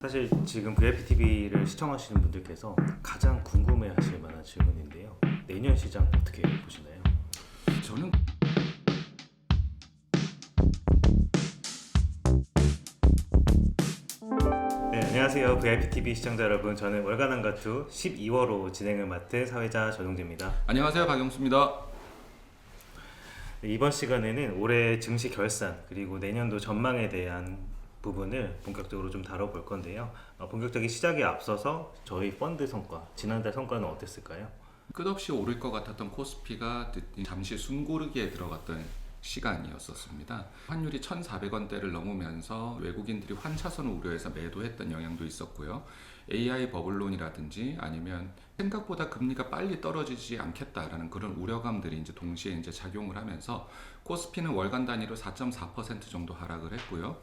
사실 지금 VIPTV를 시청하시는 분들께서 가장 궁금해하실 만한 질문인데요. 내년 시장 어떻게 보시나요? 저는 네, 안녕하세요. VIPTV 시청자 여러분. 저는 월간 한가투 12월호 진행을 맡은 사회자 전용재입니다. 안녕하세요, 박영수입니다. 네, 이번 시간에는 올해 증시 결산 그리고 내년도 전망에 대한 부분을 본격적으로 좀 다뤄볼 건데요. 본격적인 시작에 앞서서 저희 펀드 성과, 지난달 성과는 어땠을까요? 끝없이 오를 것 같았던 코스피가 잠시 숨고르기에 들어갔던 시간이었었습니다. 환율이 1,400원대를 넘으면서 외국인들이 환차선을 우려해서 매도했던 영향도 있었고요. AI 버블론이라든지 아니면 생각보다 금리가 빨리 떨어지지 않겠다라는 그런 우려감들이 이제 동시에 이제 작용을 하면서 코스피는 월간 단위로 4.4% 정도 하락을 했고요.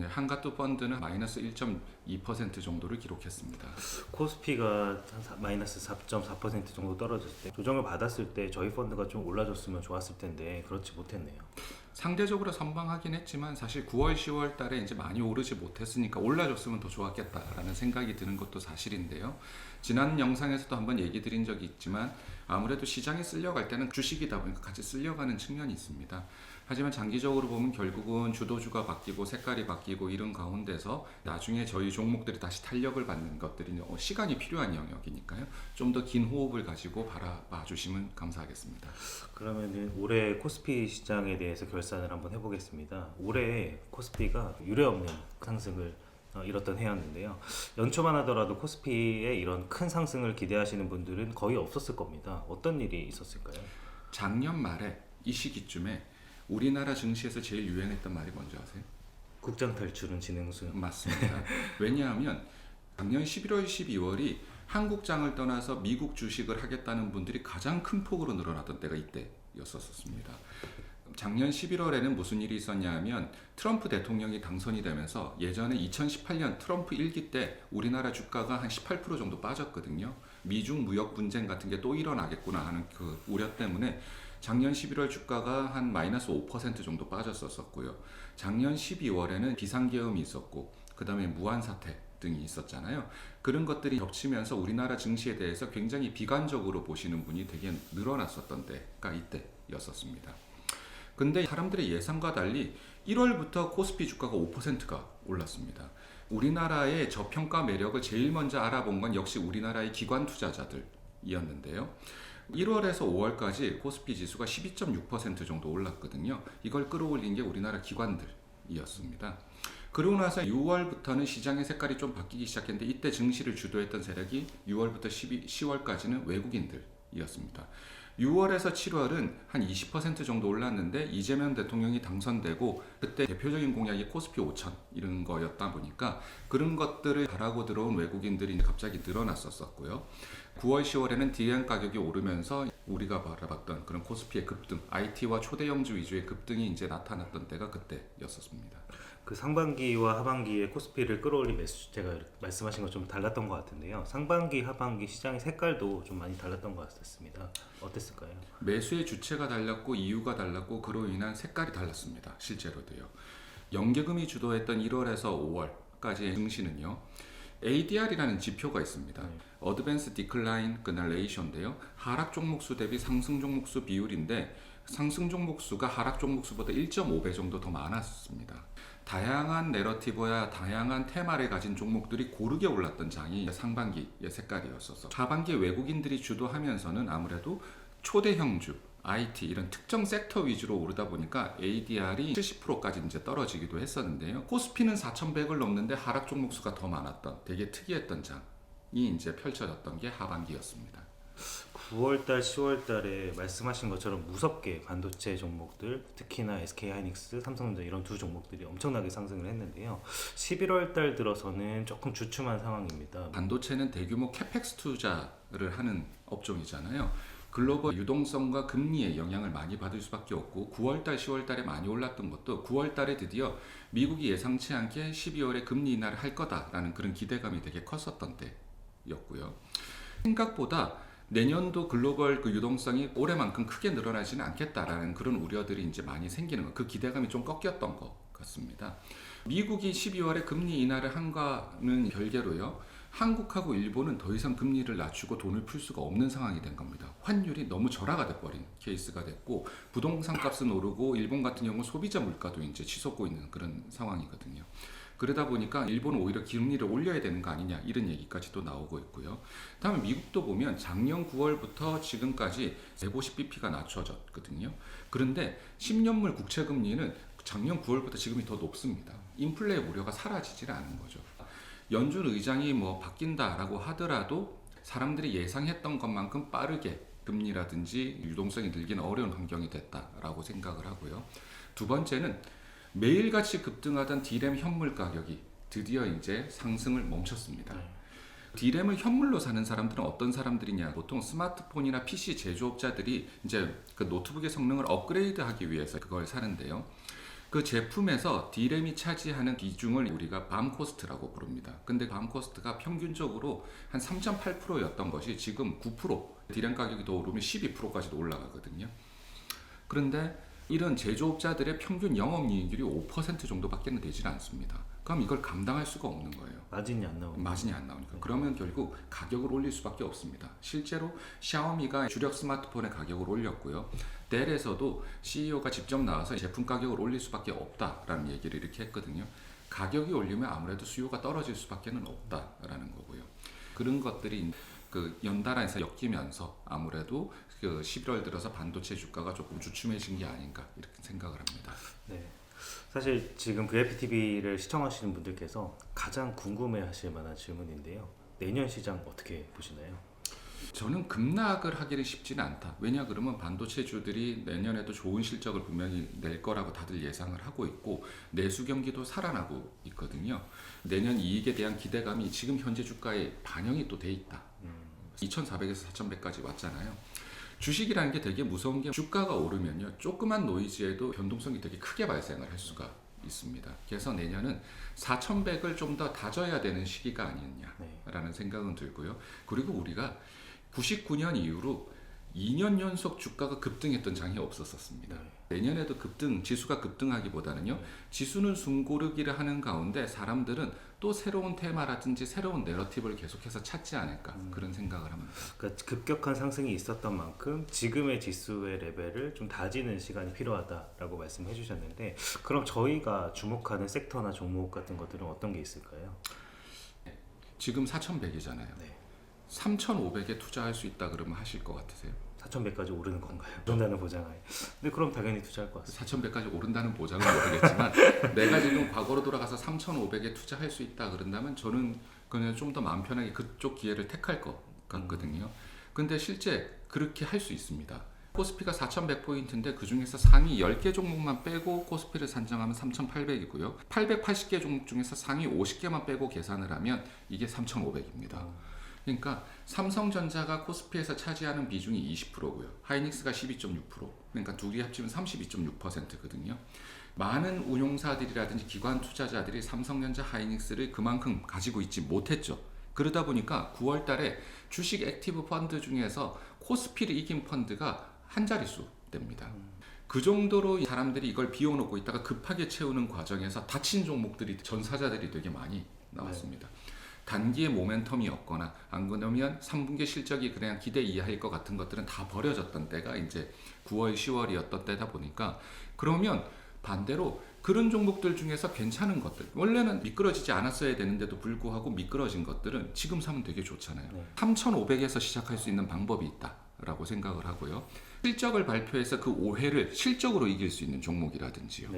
한가투 펀드는 마이너스 1.2% 정도를 기록했습니다. 코스피가 마이너스 4.4% 정도 떨어졌을 때 조정을 받았을 때 저희 펀드가 좀 올라줬으면 좋았을 텐데 그렇지 못했네요. 상대적으로 선방하긴 했지만 사실 9월, 10월 달에 이제 많이 오르지 못했으니까 올라줬으면 더 좋았겠다라는 생각이 드는 것도 사실인데요. 지난 영상에서도 한번 얘기 드린 적이 있지만 아무래도 시장에 쓸려갈 때는 주식이다 보니까 같이 쓸려가는 측면이 있습니다. 하지만 장기적으로 보면 결국은 주도주가 바뀌고 색깔이 바뀌고 이런 가운데서 나중에 저희 종목들이 다시 탄력을 받는 것들이 시간이 필요한 영역이니까요. 좀 더 긴 호흡을 가지고 바라봐 주시면 감사하겠습니다. 그러면은 올해 코스피 시장에 대해서 결산을 한번 해보겠습니다. 올해 코스피가 유례없는 상승을 이뤘던 해였는데요. 연초만 하더라도 코스피의 이런 큰 상승을 기대하시는 분들은 거의 없었을 겁니다. 어떤 일이 있었을까요? 작년 말에 이 시기쯤에 우리나라 증시에서 제일 유행했던 말이 뭔지 아세요? 국장 탈출은 진행수. 맞습니다. 왜냐하면 작년 11월, 12월이 한국장을 떠나서 미국 주식을 하겠다는 분들이 가장 큰 폭으로 늘어났던 때가 이때였었습니다. 작년 11월에는 무슨 일이 있었냐 하면 트럼프 대통령이 당선이 되면서 예전에 2018년 트럼프 1기 때 우리나라 주가가 한 18% 정도 빠졌거든요. 미중 무역 분쟁 같은 게 또 일어나겠구나 하는 그 우려 때문에 작년 11월 주가가 한 마이너스 5% 정도 빠졌었고요. 작년 12월에는 비상계엄이 있었고 그 다음에 무한 사태 등이 있었잖아요. 그런 것들이 겹치면서 우리나라 증시에 대해서 굉장히 비관적으로 보시는 분이 되게 늘어났었던 때가 이때였었습니다. 근데 사람들의 예상과 달리 1월부터 코스피 주가가 5%가 올랐습니다. 우리나라의 저평가 매력을 제일 먼저 알아본 건 역시 우리나라의 기관 투자자들이었는데요. 1월에서 5월까지 코스피 지수가 12.6% 정도 올랐거든요. 이걸 끌어올린 게 우리나라 기관들이었습니다. 그러고 나서 6월부터는 시장의 색깔이 좀 바뀌기 시작했는데 이때 증시를 주도했던 세력이 6월부터 10월까지는 외국인들이었습니다. 6월에서 7월은 한 20% 정도 올랐는데 이재명 대통령이 당선되고 그때 대표적인 공약이 코스피 5천 이런 거였다 보니까 그런 것들을 바라고 들어온 외국인들이 갑자기 늘어났었고요. 9월, 10월에는 디엔 가격이 오르면서 우리가 바라봤던 그런 코스피의 급등, IT와 초대형주 위주의 급등이 이제 나타났던 때가 그때였었습니다. 그 상반기와 하반기에 코스피를 끌어올린 매수, 제가 말씀하신 것 좀 달랐던 것 같은데요. 상반기, 하반기 시장의 색깔도 좀 많이 달랐던 것 같습니다. 어땠을까요? 매수의 주체가 달랐고 이유가 달랐고 그로 인한 색깔이 달랐습니다. 실제로도요. 연계금이 주도했던 1월에서 5월까지의 증시는요. ADR이라는 지표가 있습니다. 어드밴스 디클라인 그날 레이셔인데요. 하락 종목수 대비 상승 종목수 비율인데 상승 종목수가 하락 종목수보다 1.5배 정도 더 많았습니다. 다양한 내러티브와 다양한 테마를 가진 종목들이 고르게 올랐던 장이 상반기의 색깔이었어서 하반기에 외국인들이 주도하면서는 아무래도 초대형주, IT 이런 특정 섹터 위주로 오르다 보니까 ADR이 70%까지 이제 떨어지기도 했었는데요. 코스피는 4,100을 넘는데 하락 종목수가 더 많았던 되게 특이했던 장이 이제 펼쳐졌던 게 하반기였습니다. 9월달, 10월달에 말씀하신 것처럼 무섭게 반도체 종목들, 특히나 SK하이닉스, 삼성전자 이런 두 종목들이 엄청나게 상승을 했는데요. 11월달 들어서는 조금 주춤한 상황입니다. 반도체는 대규모 캐펙스 투자를 하는 업종이잖아요. 글로벌 유동성과 금리의 영향을 많이 받을 수밖에 없고 9월달, 10월달에 많이 올랐던 것도 9월달에 드디어 미국이 예상치 않게 12월에 금리 인하를 할 거다라는 그런 기대감이 되게 컸었던 때였고요. 생각보다 내년도 글로벌 그 유동성이 올해만큼 크게 늘어나지는 않겠다라는 그런 우려들이 이제 많이 생기는 거, 그 기대감이 좀 꺾였던 것 같습니다. 미국이 12월에 금리 인하를 한과는 별개로요. 한국하고 일본은 더 이상 금리를 낮추고 돈을 풀 수가 없는 상황이 된 겁니다. 환율이 너무 절하가 돼버린 케이스가 됐고 부동산 값은 오르고 일본 같은 경우 소비자 물가도 이제 치솟고 있는 그런 상황이거든요. 그러다 보니까 일본은 오히려 금리를 올려야 되는 거 아니냐 이런 얘기까지도 나오고 있고요. 다음에 미국도 보면 작년 9월부터 지금까지 150bp가 낮춰졌거든요. 그런데 10년물 국채 금리는 작년 9월부터 지금이 더 높습니다. 인플레의 우려가 사라지질 않은 거죠. 연준 의장이 뭐 바뀐다라고 하더라도 사람들이 예상했던 것만큼 빠르게 금리라든지 유동성이 늘기는 어려운 환경이 됐다라고 생각을 하고요. 두 번째는 매일같이 급등하던 D램 현물 가격이 드디어 이제 상승을 멈췄습니다. D램을 현물로 사는 사람들은 어떤 사람들이냐? 보통 스마트폰이나 PC 제조업자들이 이제 그 노트북의 성능을 업그레이드하기 위해서 그걸 사는데요. 그 제품에서 D램이 차지하는 비중을 우리가 밤 코스트라고 부릅니다. 근데 밤 코스트가 평균적으로 한 3.8%였던 것이 지금 9%, D램 가격이 더 오르면 12%까지도 올라가거든요. 그런데 이런 제조업자들의 평균 영업이익률이 5% 정도밖에 되지 않습니다. 그럼 이걸 감당할 수가 없는 거예요. 마진이 안 나오니까. 마진이 안 나오니까. 그러면 결국 가격을 올릴 수밖에 없습니다. 실제로 샤오미가 주력 스마트폰의 가격을 올렸고요. 델에서도 CEO가 직접 나와서 제품 가격을 올릴 수밖에 없다라는 얘기를 이렇게 했거든요. 가격이 올리면 아무래도 수요가 떨어질 수밖에 없다라는 거고요. 그런 것들이 그 연달아서 엮이면서 아무래도 그 11월 들어서 반도체 주가가 조금 주춤해진 게 아닌가 이렇게 생각을 합니다. 네. 사실 지금 VIPTV를 시청하시는 분들께서 가장 궁금해하실 만한 질문인데요. 내년 시장 어떻게 보시나요? 저는 급락을 하기는 쉽지는 않다. 왜냐 그러면 반도체주들이 내년에도 좋은 실적을 분명히 낼 거라고 다들 예상을 하고 있고 내수 경기도 살아나고 있거든요. 내년 이익에 대한 기대감이 지금 현재 주가에 반영이 또 돼 있다. 2,400에서 4,100까지 왔잖아요. 주식이라는 게 되게 무서운 게 주가가 오르면요. 조그만 노이즈에도 변동성이 되게 크게 발생을 할 수가 있습니다. 그래서 내년은 4,100을 좀 더 다져야 되는 시기가 아니었냐라는 생각은 들고요. 그리고 우리가 99년 이후로 2년 연속 주가가 급등했던 장이 없었습니다. 내년에도 지수가 급등하기보다는요. 지수는 숨고르기를 하는 가운데 사람들은 또 새로운 테마라든지 새로운 내러티브를 계속해서 찾지 않을까 그런 생각을 합니다. 그러니까 급격한 상승이 있었던 만큼 지금의 지수의 레벨을 좀 다지는 시간이 필요하다라고 말씀해 주셨는데 그럼 저희가 주목하는 섹터나 종목 같은 것들은 어떤 게 있을까요? 지금 4,100이잖아요. 네. 3,500에 투자할 수 있다 그러면 하실 것 같으세요? 4,100까지 오르는 건가요? 오른다는 보장하에. 근데 그럼 당연히 투자할 것 같습니다. 4,100까지 오른다는 보장은 모르겠지만 내가 지금 과거로 돌아가서 3,500에 투자할 수 있다 그런다면 저는 그냥 좀 더 마음 편하게 그쪽 기회를 택할 것 같거든요. 근데 실제 그렇게 할 수 있습니다. 코스피가 4,100포인트인데 그중에서 상위 10개 종목만 빼고 코스피를 산정하면 3,800이고요. 880개 종목 중에서 상위 50개만 빼고 계산을 하면 이게 3,500입니다. 그러니까 삼성전자가 코스피에서 차지하는 비중이 20%고요. 하이닉스가 12.6%. 그러니까 둘이 합치면 32.6%거든요. 많은 운용사들이라든지 기관 투자자들이 삼성전자, 하이닉스를 그만큼 가지고 있지 못했죠. 그러다 보니까 9월 달에 주식 액티브 펀드 중에서 코스피를 이긴 펀드가 한 자릿수 됩니다. 그 정도로 사람들이 이걸 비워놓고 있다가 급하게 채우는 과정에서 다친 종목들이 전사자들이 되게 많이 나왔습니다. 단기의 모멘텀이 없거나 안 그러면 3분기 실적이 그냥 기대 이하일 것 같은 것들은 다 버려졌던 때가 이제 9월, 10월이었던 때다 보니까 그러면 반대로 그런 종목들 중에서 괜찮은 것들 원래는 미끄러지지 않았어야 되는데도 불구하고 미끄러진 것들은 지금 사면 되게 좋잖아요. 3,500에서 시작할 수 있는 방법이 있다라고 생각을 하고요. 실적을 발표해서 그 오해를 실적으로 이길 수 있는 종목이라든지요.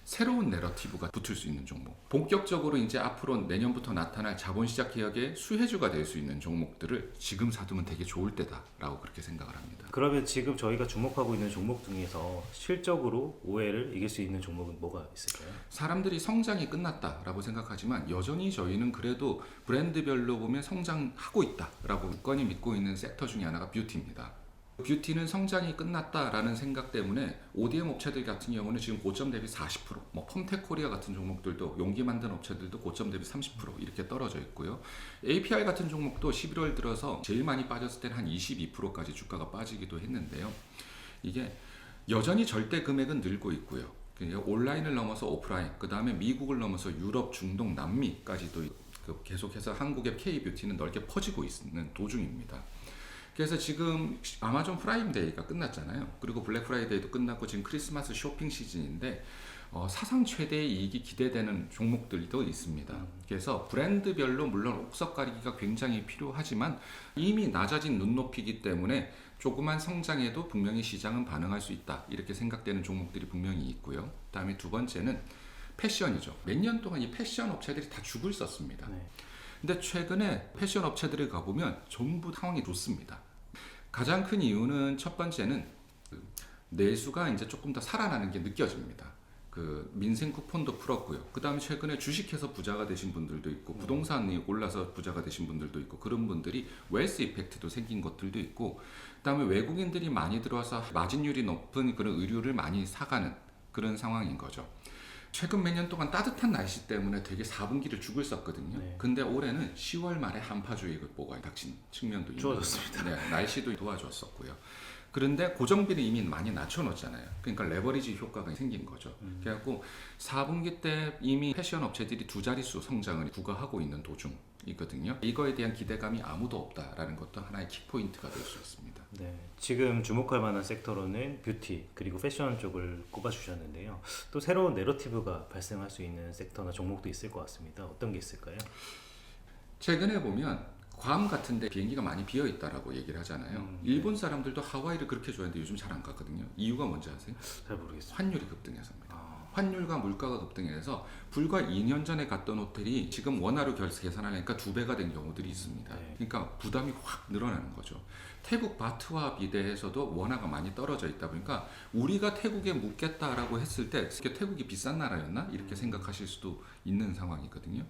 새로운 내러티브가 붙을 수 있는 종목, 본격적으로 이제 앞으로 내년부터 나타날 자본시장 개혁의 수혜주가 될 수 있는 종목들을 지금 사두면 되게 좋을 때다라고 그렇게 생각을 합니다. 그러면 지금 저희가 주목하고 있는 종목 중에서 실적으로 오해를 이길 수 있는 종목은 뭐가 있을까요? 사람들이 성장이 끝났다라고 생각하지만 여전히 저희는 그래도 브랜드별로 보면 성장하고 있다라고 굳건히 믿고 있는 섹터 중에 하나가 뷰티입니다. 뷰티는 성장이 끝났다라는 생각 때문에 ODM 업체들 같은 경우는 지금 고점 대비 40%, 뭐 펌텍코리아 같은 종목들도 용기 만든 업체들도 고점 대비 30% 이렇게 떨어져 있고요. API 같은 종목도 11월 들어서 제일 많이 빠졌을 때는 한 22%까지 주가가 빠지기도 했는데요. 이게 여전히 절대 금액은 늘고 있고요. 그러니까 온라인을 넘어서 오프라인, 그 다음에 미국을 넘어서 유럽, 중동, 남미까지도 계속해서 한국의 K-뷰티는 넓게 퍼지고 있는 도중입니다. 그래서 지금 아마존 프라임데이가 끝났잖아요. 그리고 블랙 프라이데이도 끝났고 지금 크리스마스 쇼핑 시즌인데 사상 최대의 이익이 기대되는 종목들도 있습니다. 그래서 브랜드별로 물론 옥석 가리기가 굉장히 필요하지만 이미 낮아진 눈높이기 때문에 조그만 성장에도 분명히 시장은 반응할 수 있다. 이렇게 생각되는 종목들이 분명히 있고요. 그다음에 두 번째는 패션이죠. 몇 년 동안 이 패션 업체들이 다 죽을 썼습니다. 네. 근데 최근에 패션 업체들을 가보면 전부 상황이 좋습니다. 가장 큰 이유는 첫 번째는 내수가 이제 조금 더 살아나는 게 느껴집니다. 그 민생 쿠폰도 풀었고요. 그 다음에 최근에 주식해서 부자가 되신 분들도 있고 부동산이 올라서 부자가 되신 분들도 있고 그런 분들이 웰스 이펙트도 생긴 것들도 있고 그 다음에 외국인들이 많이 들어와서 마진율이 높은 그런 의류를 많이 사가는 그런 상황인 거죠. 최근 몇 년 동안 따뜻한 날씨 때문에 되게 4분기를 죽을 썼거든요. 네. 근데 올해는 10월 말에 한파주의보가 닥친 측면도 있는 추워졌습니다. 거죠. 네, 날씨도 도와줬었고요. 그런데 고정비는 이미 많이 낮춰놓잖아요. 그러니까 레버리지 효과가 생긴 거죠. 그래갖고 4분기 때 이미 패션 업체들이 두 자릿수 성장을 구가하고 있는 도중이거든요. 이거에 대한 기대감이 아무도 없다라는 것도 하나의 키포인트가 될 수 있습니다. 네, 지금 주목할 만한 섹터로는 뷰티 그리고 패션 쪽을 꼽아주셨는데요. 또 새로운 내러티브가 발생할 수 있는 섹터나 종목도 있을 것 같습니다. 어떤 게 있을까요? 최근에 보면 괌 같은데 비행기가 많이 비어 있다라고 얘기를 하잖아요. 일본 사람들도 하와이를 그렇게 좋아하는데 요즘 잘 안 갔거든요. 이유가 뭔지 아세요? 잘 모르겠습니다. 환율이 급등해서입니다. 환율과 물가가 급등해서 불과 2년 전에 갔던 호텔이 지금 원화로 계산하니까 2배가 된 경우들이 있습니다. 네. 그러니까 부담이 확 늘어나는 거죠. 태국 바트와 비대해서도 원화가 많이 떨어져 있다 보니까 우리가 태국에 묵겠다라고 했을 때 태국이 비싼 나라였나? 이렇게 생각하실 수도 있는 상황이거든요.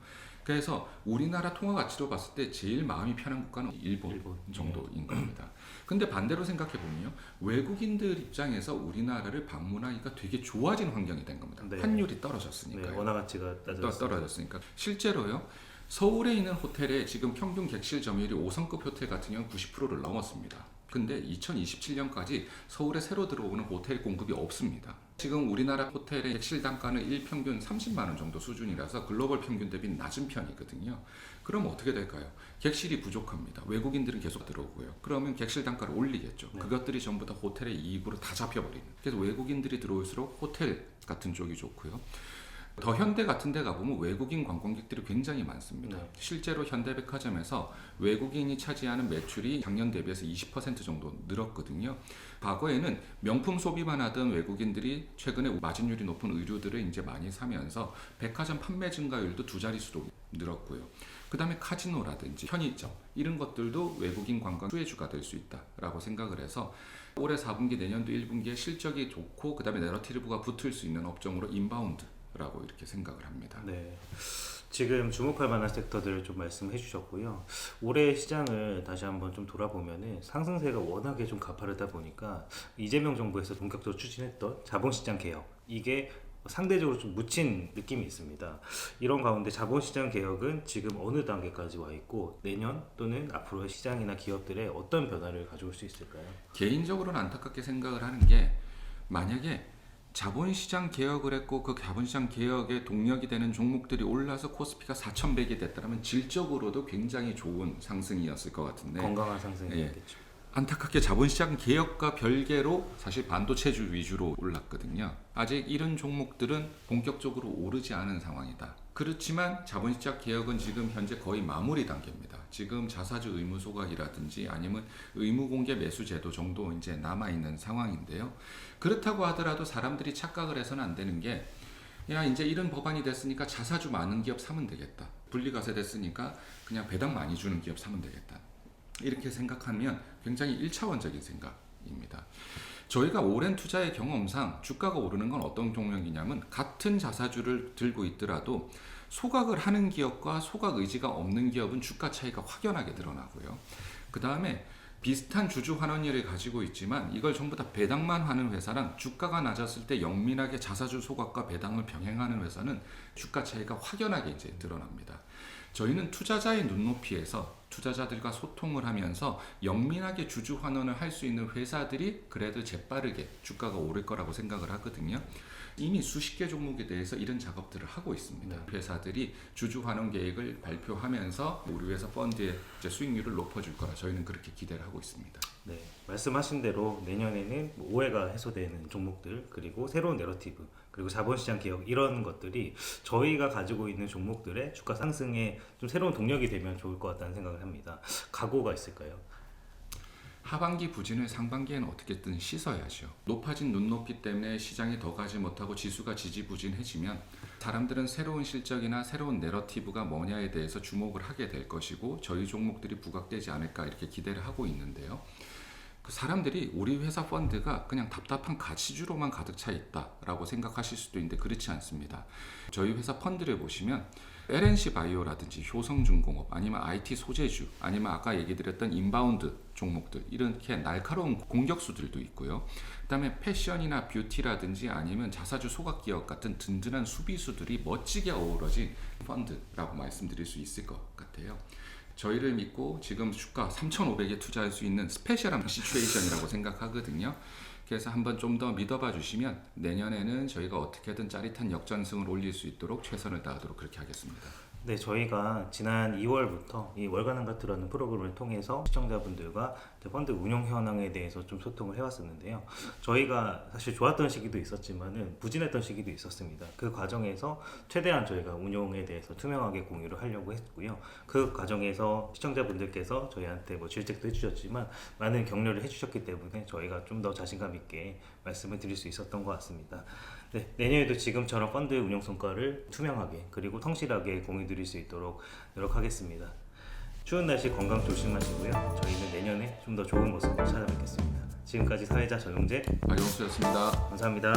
그래서 우리나라 통화 가치로 봤을 때 제일 마음이 편한 국가는 일본 정도인 겁니다. 근데 반대로 생각해 보면요. 외국인들 입장에서 우리나라를 방문하기가 되게 좋아진 환경이 된 겁니다. 네. 환율이 떨어졌으니까요. 네, 원화 가치가 떨어졌으니까. 실제로요. 서울에 있는 호텔에 지금 평균 객실 점유율이 5성급 호텔 같은 경우는 90%를 넘었습니다. 근데 2027년까지 서울에 새로 들어오는 호텔 공급이 없습니다. 지금 우리나라 호텔의 객실 단가는 일평균 30만 원 정도 수준이라서 글로벌 평균 대비 낮은 편이거든요. 그럼 어떻게 될까요? 객실이 부족합니다. 외국인들은 계속 들어오고요. 그러면 객실 단가를 올리겠죠. 네. 그것들이 전부 다 호텔의 이익으로 다 잡혀버리는. 그래서 외국인들이 들어올수록 호텔 같은 쪽이 좋고요. 더 현대 같은 데 가보면 외국인 관광객들이 굉장히 많습니다. 네. 실제로 현대백화점에서 외국인이 차지하는 매출이 작년 대비해서 20% 정도 늘었거든요. 과거에는 명품 소비만 하던 외국인들이 최근에 마진율이 높은 의류들을 이제 많이 사면서 백화점 판매 증가율도 두 자릿수로 늘었고요. 그 다음에 카지노라든지 편의점 이런 것들도 외국인 관광 수혜주가 될 수 있다라고 생각을 해서 올해 4분기 내년도 1분기에 실적이 좋고 그 다음에 내러티브가 붙을 수 있는 업종으로 인바운드 라고 이렇게 생각을 합니다. 네. 지금 주목할 만한 섹터들을 좀 말씀해 주셨고요. 올해 시장을 다시 한번 좀 돌아보면은 상승세가 워낙에 좀 가파르다 보니까 이재명 정부에서 본격적으로 추진했던 자본시장 개혁 이게 상대적으로 좀 묻힌 느낌이 있습니다. 이런 가운데 자본시장 개혁은 지금 어느 단계까지 와 있고 내년 또는 앞으로의 시장이나 기업들의 어떤 변화를 가져올 수 있을까요? 개인적으로는 안타깝게 생각을 하는 게 만약에 자본시장 개혁을 했고 그 자본시장 개혁의 동력이 되는 종목들이 올라서 코스피가 4,100이 됐다면 질적으로도 굉장히 좋은 상승이었을 것 같은데 건강한 상승이겠죠. 안타깝게 자본시장 개혁과 별개로 사실 반도체주 위주로 올랐거든요. 아직 이런 종목들은 본격적으로 오르지 않은 상황이다. 그렇지만 자본시장 개혁은 지금 현재 거의 마무리 단계입니다. 지금 자사주 의무 소각이라든지 아니면 의무 공개 매수 제도 정도 이제 남아 있는 상황인데요. 그렇다고 하더라도 사람들이 착각을 해서는 안 되는 게 야 이제 이런 법안이 됐으니까 자사주 많은 기업 사면 되겠다. 분리과세 됐으니까 그냥 배당 많이 주는 기업 사면 되겠다. 이렇게 생각하면 굉장히 1차원적인 생각입니다. 저희가 오랜 투자의 경험상 주가가 오르는 건 어떤 종목이냐면 같은 자사주를 들고 있더라도 소각을 하는 기업과 소각 의지가 없는 기업은 주가 차이가 확연하게 드러나고요. 그 다음에 비슷한 주주 환원율을 가지고 있지만 이걸 전부 다 배당만 하는 회사랑 주가가 낮았을 때 영민하게 자사주 소각과 배당을 병행하는 회사는 주가 차이가 확연하게 이제 드러납니다. 저희는 투자자의 눈높이에서 투자자들과 소통을 하면서 영민하게 주주 환원을 할 수 있는 회사들이 그래도 재빠르게 주가가 오를 거라고 생각을 하거든요. 이미 수십 개 종목에 대해서 이런 작업들을 하고 있습니다. 회사들이 주주 환원 계획을 발표하면서 우리 회사 펀드의 이제 수익률을 높여줄 거라 저희는 그렇게 기대를 하고 있습니다. 네, 말씀하신 대로 내년에는 뭐 오해가 해소되는 종목들, 그리고 새로운 내러티브, 그리고 자본시장 개혁, 이런 것들이 저희가 가지고 있는 종목들의 주가 상승에 좀 새로운 동력이 되면 좋을 것 같다는 생각을 합니다. 각오가 있을까요? 하반기 부진을 상반기에는 어떻게든 씻어야죠. 높아진 눈높이 때문에 시장이 더 가지 못하고 지수가 지지부진해지면 사람들은 새로운 실적이나 새로운 내러티브가 뭐냐에 대해서 주목을 하게 될 것이고 저희 종목들이 부각되지 않을까 이렇게 기대를 하고 있는데요. 그 사람들이 우리 회사 펀드가 그냥 답답한 가치주로만 가득 차 있다라고 생각하실 수도 있는데 그렇지 않습니다. 저희 회사 펀드를 보시면 LNC 바이오라든지 효성중공업 아니면 IT 소재주 아니면 아까 얘기 드렸던 인바운드 종목들 이렇게 날카로운 공격수들도 있고요. 그다음에 패션이나 뷰티라든지 아니면 자사주 소각기업 같은 든든한 수비수들이 멋지게 어우러진 펀드라고 말씀드릴 수 있을 것 같아요. 저희를 믿고 지금 주가 3,500에 투자할 수 있는 스페셜한 시츄에이션이라고 생각하거든요. 그래서 한번 좀 더 믿어봐 주시면 내년에는 저희가 어떻게든 짜릿한 역전승을 올릴 수 있도록 최선을 다하도록 그렇게 하겠습니다. 네, 저희가 지난 2월부터 이 월간 한가트라는 프로그램을 통해서 시청자분들과 펀드 운용 현황에 대해서 좀 소통을 해왔었는데요. 저희가 사실 좋았던 시기도 있었지만은 부진했던 시기도 있었습니다. 그 과정에서 최대한 저희가 운용에 대해서 투명하게 공유를 하려고 했고요. 그 과정에서 시청자분들께서 저희한테 뭐 질책도 해주셨지만 많은 격려를 해주셨기 때문에 저희가 좀 더 자신감 있게 말씀을 드릴 수 있었던 것 같습니다. 네, 내년에도 지금처럼 펀드 운용 성과를 투명하게 그리고 성실하게 공유드릴 수 있도록 노력하겠습니다. 추운 날씨 건강 조심하시고요. 저희는 내년에 좀 더 좋은 모습으로 찾아뵙겠습니다. 지금까지 사회자 전용재 박영수였습니다. 감사합니다.